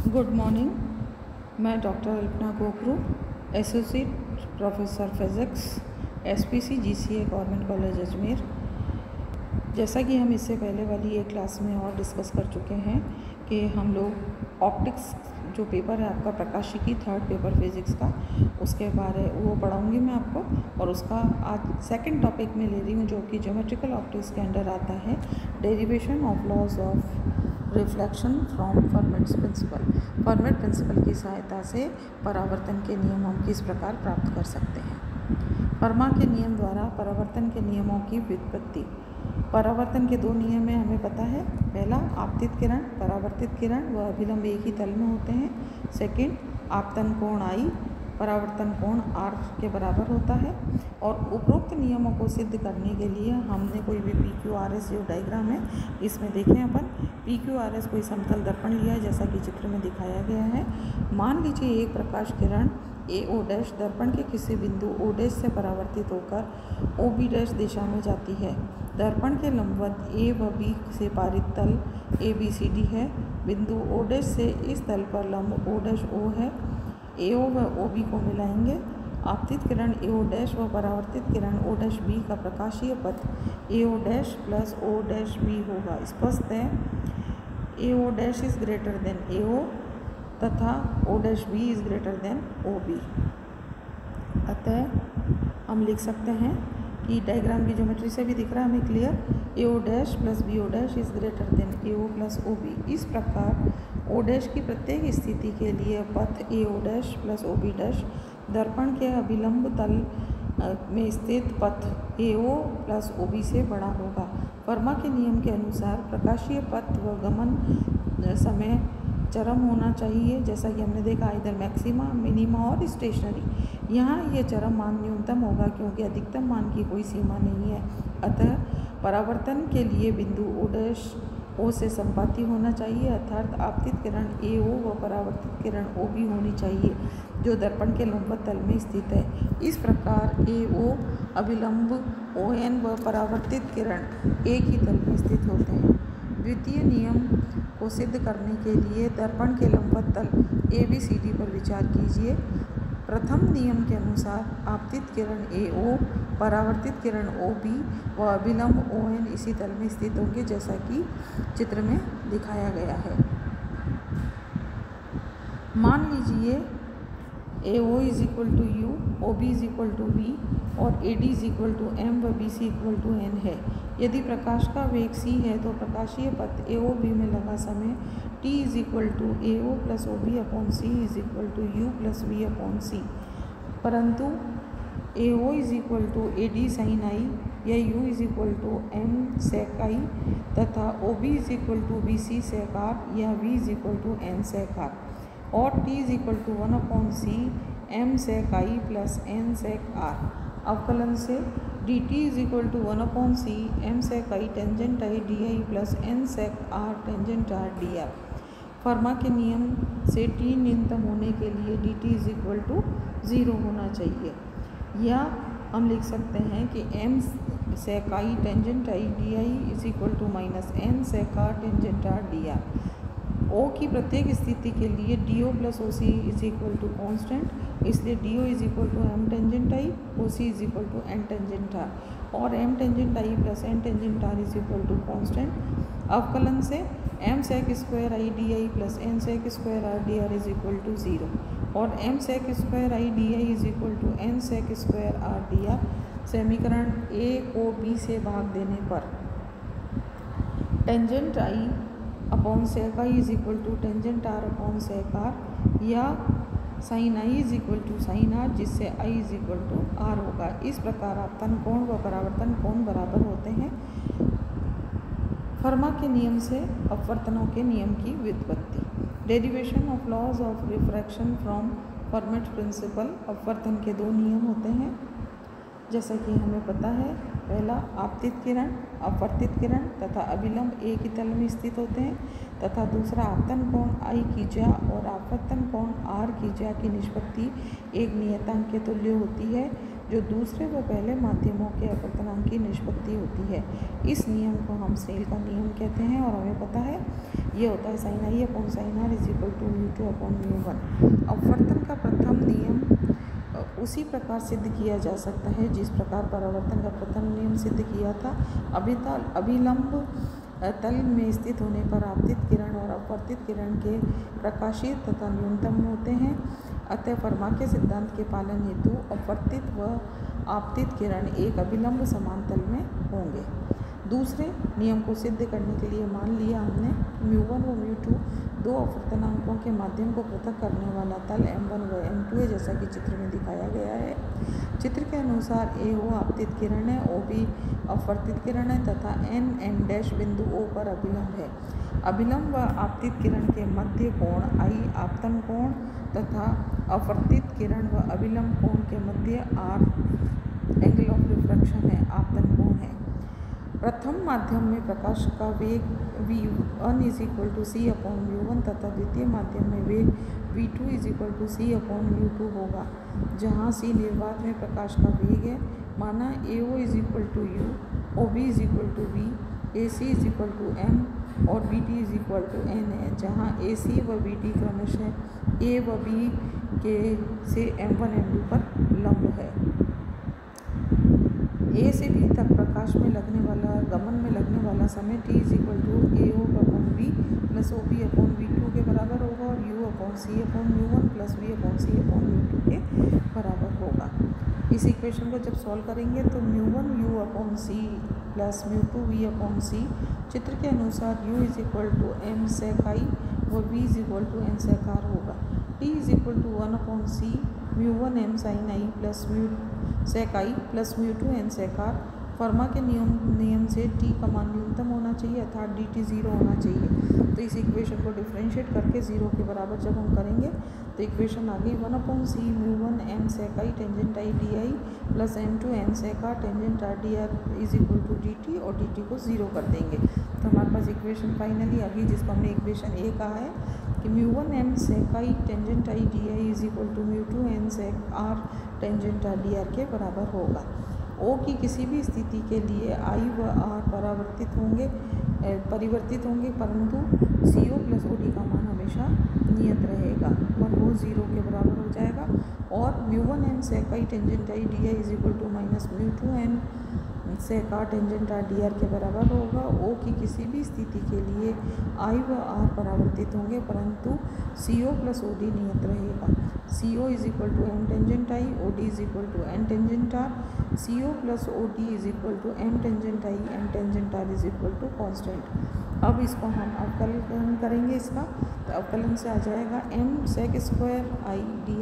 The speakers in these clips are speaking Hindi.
Good morning. मैं डॉक्टर अल्पना गोखरू, associate professor physics, SPC GCA government college Ajmer. जैसा कि हम इससे पहले वाली एक क्लास में और डिस्कस कर चुके हैं कि हम लोग ऑप्टिक्स जो पेपर है आपका प्रकाशिकी थर्ड पेपर फिज़िक्स का, उसके बारे वो पढ़ाऊँगी मैं आपको। और उसका आज सेकंड टॉपिक में ले रही हूँ जो कि ज्योमेट्रिकल ऑप्टिक्स के अंडर आता है, derivation of laws of reflection from Fermat's principle. Fermat principle की सहायता से परावर्तन के नियम हम किस प्रकार प्राप्त कर सकते हैं। फर्मा के नियम द्वारा परावर्तन के नियमों की व्युत्पत्ति। परावर्तन के दो नियम हैं, हमें पता है। पहला, आपतित किरण, परावर्तित किरण व अभिलंब एक ही तल में होते हैं। सेकंड, आपतन कोण I परावर्तन कोण R के बराबर होता है। और उपरोक्त नियमों को सिद्ध करने के लिए हमने कोई भी PQRS जो डायग्राम है इसमें देखें अपन, PQRS कोई समतल दर्पण लिया है जैसा कि चित्र में दिखाया गया है। मान लीजिए एक प्रकाश किरण AO डैश दर्पण के किसी बिंदु O डैश से परावर्तित होकर OB डैश दिशा में जाती है। दर्पण के लंबवत A व B से पारित तल ABCD है। बिंदु O डैश से इस तल पर लंब O डैश O है। AO व OB को मिलाएंगे। आपतित किरण AO डैश व परावर्तित किरण O डैश B का प्रकाशीय पथ AO dash plus O dash B होगा। स्पष्ट है, AO dash is greater than AO तथा O dash B is greater than OB। अतः हम लिख सकते हैं कि डायग्राम की ज्योमेट्री से भी दिख रहा है हमें clear, AO dash plus BO dash is greater than AO plus OB। इस प्रकार O डैश की प्रत्येक स्थिति के लिए पथ AO dash plus OB dash दर्पण के अभिलंब तल में स्थित पथ AO प्लस OB से बड़ा होगा। फर्मा के नियम के अनुसार प्रकाशीय पथ व गमन समय चरम होना चाहिए, जैसा कि हमने देखा इधर मैक्सिमा, मिनिमा और स्टेशनरी। यहाँ ये चरम मान न्यूनतम होगा क्योंकि अधिकतम मान की कोई सीमा नहीं है। अतः परावर्तन के लिए बिंदु O डैश O से संपाती होना चाहिए, अर्थात आपतित किरण AO व परावर्तित किरण OB होनी चाहिए जो दर्पण के लंबवत तल में स्थित है। इस प्रकार AO अभिलंब ON व परावर्तित किरण एक ही तल में स्थित होते हैं। द्वितीय नियम को सिद्ध करने के लिए दर्पण के लंबवत तल ABCD पर विचार कीजिए। प्रथम नियम के अनुसार आपतित किरण AO, परावर्तित किरण OB व अभिलंब ON इसी तल में स्थित होंगे जैसा कि चित्र में दिखाया गया है। मान लीजिए AO is equal to U, OB is equal to V और AD is equal to M व BC इक्वल टू N है। यदि प्रकाश का वेग c है तो प्रकाशीय पथ AOB में लगा समय t is equal to AO plus OB upon C is equal to U plus V upon C। परंतु AO is equal to AD sine I या U is equal to M sec I तथा OB is equal to BC sec R या V is equal to N sec R और t is equal to 1 upon C M sec I plus N sec R। अवकलन से dt is equal to 1 upon C M sec I tangent I di plus N sec R tangent R dr। Fermat के नियम से t न्यूनतम होने के लिए dt इज इक्वल टू 0 होना चाहिए, या हम लिख सकते हैं कि M sec I tangent I di is equal to minus N sec R tangent R dr। O की प्रत्येक स्थिति के लिए DO plus OC is equal to constant, इसलिए DO is equal to M tangent I, OC is equal to N tangent R और M tangent I plus N tangent R is equal to constant. अवकलन से M sec square I di plus N sec square R dr is equal to 0 और M sec square I di is equal to N sec square R dr। समीकरण A को B से भाग देने पर tangent I upon sec I is equal to tangent R upon sec R या sine I is equal to sine R, जिससे I is equal to R होगा। इस प्रकार आपतन कोण व परावर्तन कोण बराबर होते हैं। फर्मा के नियम से अपवर्तनों के नियम की व्युत्पत्ति। Derivation of laws of refraction from Fermat principle. अपवर्तन के दो नियम होते हैं जैसा कि हमें पता है। पहला, आपतित किरण, अपवर्तित किरण तथा अभिलंब एक ही तल में स्थित होते हैं तथा दूसरा आपतन कोण I की ज्या और आपवर्तन कोण R की ज्या की निष्पत्ति एक नियतांक के तुल्य होती है जो दूसरे व पहले माध्यमों के अपवर्तनांक की निष्पत्ति होती है। इस नियम को हम स्नेल का नियम कहते हैं और हमें पता है ये होता है sin i upon sin r is equal to μ2 upon μ1। अपवर्तन का प्रथम नियम उसी प्रकार सिद्ध किया जा सकता है जिस प्रकार परावर्तन का प्रथम नियम सिद्ध किया था। अभिलंब तल में स्थित होने पर आपतित किरण और अपवर्तित किरण के प्रकाशीय तथा न्यूनतम होते हैं। अतः फर्मा के सिद्धांत के पालन हेतु अपवर्तित व आपतित किरण एक अभिलंब समांतल में होंगे। दूसरे नियम को सिद्ध करने के लिए मान लिया हमने μ1 व μ2 दो अपवर्तनांकों के माध्यम को पृथक करने वाला तल m1 व m2 है, जैसा कि चित्र में दिखाया गया है। चित्र के अनुसार AO आपतित किरण है, OB अपवर्तित किरण है तथा n बिंदु O पर अभिलंब है। अभिलंब व आपतित किरण के मध्य कोण I आपतन कोण तथा अपवर्तित किरण व अभिलंब कोण के मध्य R एंगल ऑफ रिफ्रैक्शन है, आपतन कोण है। प्रथम माध्यम में प्रकाश का वेग v1 is equal to c upon μ1 तथा द्वितीय माध्यम में वेग v2 is equal to c upon μ2 होगा, जहाँ c निर्वात में प्रकाश का वेग है। माना AO is equal to u, OB is equal to v, AC is equal to m और BD is equal to n है, जहाँ AC व BD क्रमशः A व B के से m1 m2 पर लंब है। A से B तक प्रकाश में लगने वाला गमन में लगने वाला समय t is equal to AO upon B plus OB upon V2 के बराबर होगा और U upon C upon μ1 plus V upon C upon μ2 के बराबर होगा। इस इक्वेशन को जब सॉल्व करेंगे तो μ1 U upon C plus μ2 V upon C। चित्र के अनुसार U is equal to m sec i व V is equal to n sec r होगा। t is equal to 1 upon C μ1 m sin i plus mu sec i plus μ2 n sec r। Fermat के नियम से t का मान न्यूनतम होना चाहिए अर्थात dt 0 होना चाहिए। तो इस इक्वेशन को डिफरेंशिएट करके 0 के बराबर जब हम करेंगे तो इक्वेशन आ गई 1 upon c μ1 m sec i tangent i di plus m2 n sec r tangent r dr is equal to dt और dt को 0 कर देंगे तो हमारे पास इक्वेशन फाइनली आ गई, जिसको हमने इक्वेशन ए कहा है कि μ1 m sec i tangent i di is equal to μ2 n sec r tangent r dr के बराबर होगा। O की किसी भी स्थिति के लिए I व R परिवर्तित होंगे परंतु CO प्लस OD का मान हमेशा नियत रहेगा और वो 0 के बराबर हो जाएगा। और μ1 m sec i tangent i di is equal to minus μ2 n sec r tangent r dr के बराबर होगा। O की किसी भी स्थिति के लिए I व R परावर्तित होंगे परंतु CO प्लस OD नियत रहेगा। CO is equal to m tangent i, OD is equal to n tangent r, CO plus OD is equal to m tangent i, n tangent r is equal to constant. अब इसको हम अवकलन करेंगे इसका, तो अवकलन से आ जाएगा m sec square i di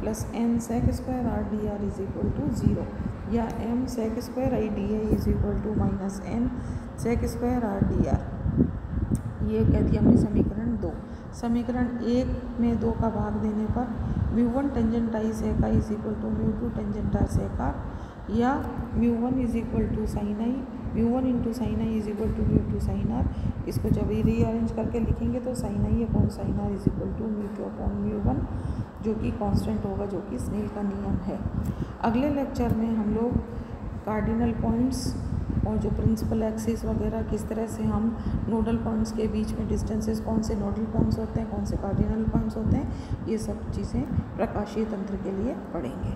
plus n sec square r dr is equal to 0 या m sec square i di is equal to minus n sec square r dr। ये कह दिया हमने समीकरण 2। समीकरण 1 में 2 का भाग देने पर μ1 tangent i sec i is equal to μ2 tangent r sec r या μ1 is equal to sine i μ1 into sine i is equal to μ2 sine r। इसको जब रीअरेंज करके लिखेंगे तो sine i upon sine r is equal to μ2 upon μ1 जो कि कांस्टेंट होगा, जो कि स्नेल का नियम है। अगले लेक्चर में हम लोग कार्डिनल पॉइंट्स और जो प्रिंसिपल एक्सिस वगैरह किस तरह से हम नोडल पॉइंट्स के बीच में डिस्टेंसेस, कौन से नोडल पॉइंट्स होते हैं, कौन से कार्डिनल पॉइंट्स होते हैं, ये सब चीज़ें प्रकाशीय तंत्र के लिए पढ़ेंगे।